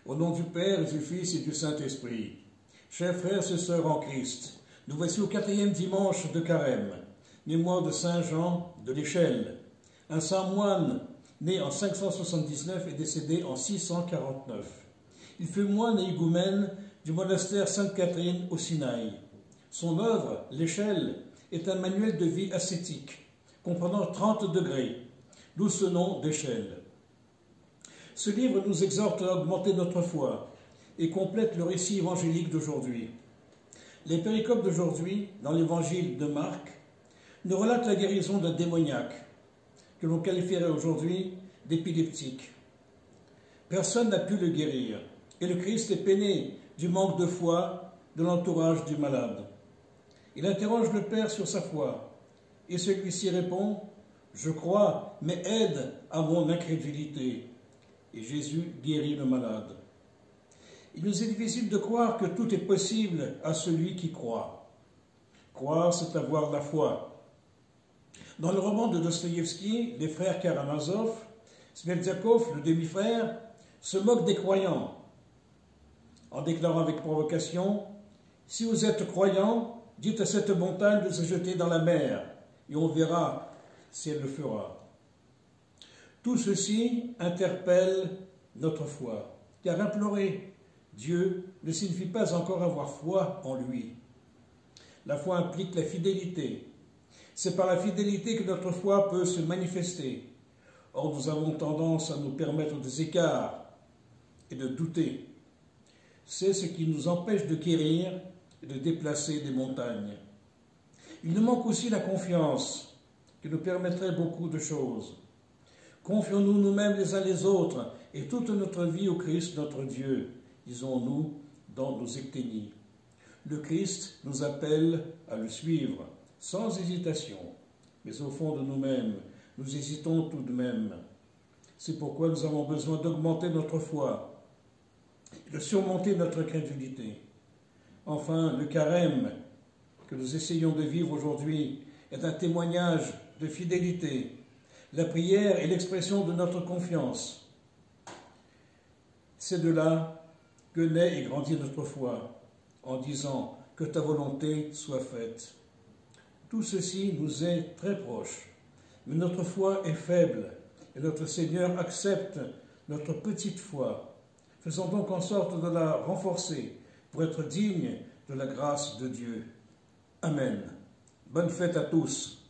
Au nom du Père, et du Fils et du Saint-Esprit. Chers frères et sœurs en Christ, nous voici au 4e dimanche de Carême, mémoire de Saint Jean de l'Échelle, un saint moine né en 579 et décédé en 649. Il fut moine et higoumène du monastère Sainte-Catherine au Sinaï. Son œuvre, l'Échelle, est un manuel de vie ascétique, comprenant 30 degrés, d'où ce nom d'Échelle. Ce livre nous exhorte à augmenter notre foi et complète le récit évangélique d'aujourd'hui. Les péricopes d'aujourd'hui, dans l'évangile de Marc, nous relatent la guérison d'un démoniaque, que l'on qualifierait aujourd'hui d'épileptique. Personne n'a pu le guérir, et le Christ est peiné du manque de foi de l'entourage du malade. Il interroge le Père sur sa foi, et celui-ci répond « Je crois, mais aide à mon incrédulité ». Et Jésus guérit le malade. Il nous est difficile de croire que tout est possible à celui qui croit. Croire, c'est avoir la foi. Dans le roman de Dostoïevski, les frères Karamazov, Smeltsakov, le demi-frère, se moque des croyants, en déclarant avec provocation « Si vous êtes croyant, dites à cette montagne de se jeter dans la mer, et on verra si elle le fera. » Tout ceci interpelle notre foi, car implorer Dieu ne signifie pas encore avoir foi en lui. La foi implique la fidélité. C'est par la fidélité que notre foi peut se manifester. Or, nous avons tendance à nous permettre des écarts et de douter. C'est ce qui nous empêche de guérir et de déplacer des montagnes. Il nous manque aussi la confiance, qui nous permettrait beaucoup de choses. Confions-nous nous-mêmes les uns les autres et toute notre vie au Christ notre Dieu, disons-nous dans nos ecténies. Le Christ nous appelle à le suivre, sans hésitation, mais au fond de nous-mêmes, nous hésitons tout de même. C'est pourquoi nous avons besoin d'augmenter notre foi, de surmonter notre incrédulité. Enfin, le carême que nous essayons de vivre aujourd'hui est un témoignage de fidélité. La prière est l'expression de notre confiance. C'est de là que naît et grandit notre foi, en disant « que ta volonté soit faite ». Tout ceci nous est très proche, mais notre foi est faible et notre Seigneur accepte notre petite foi. Faisons donc en sorte de la renforcer pour être dignes de la grâce de Dieu. Amen. Bonne fête à tous.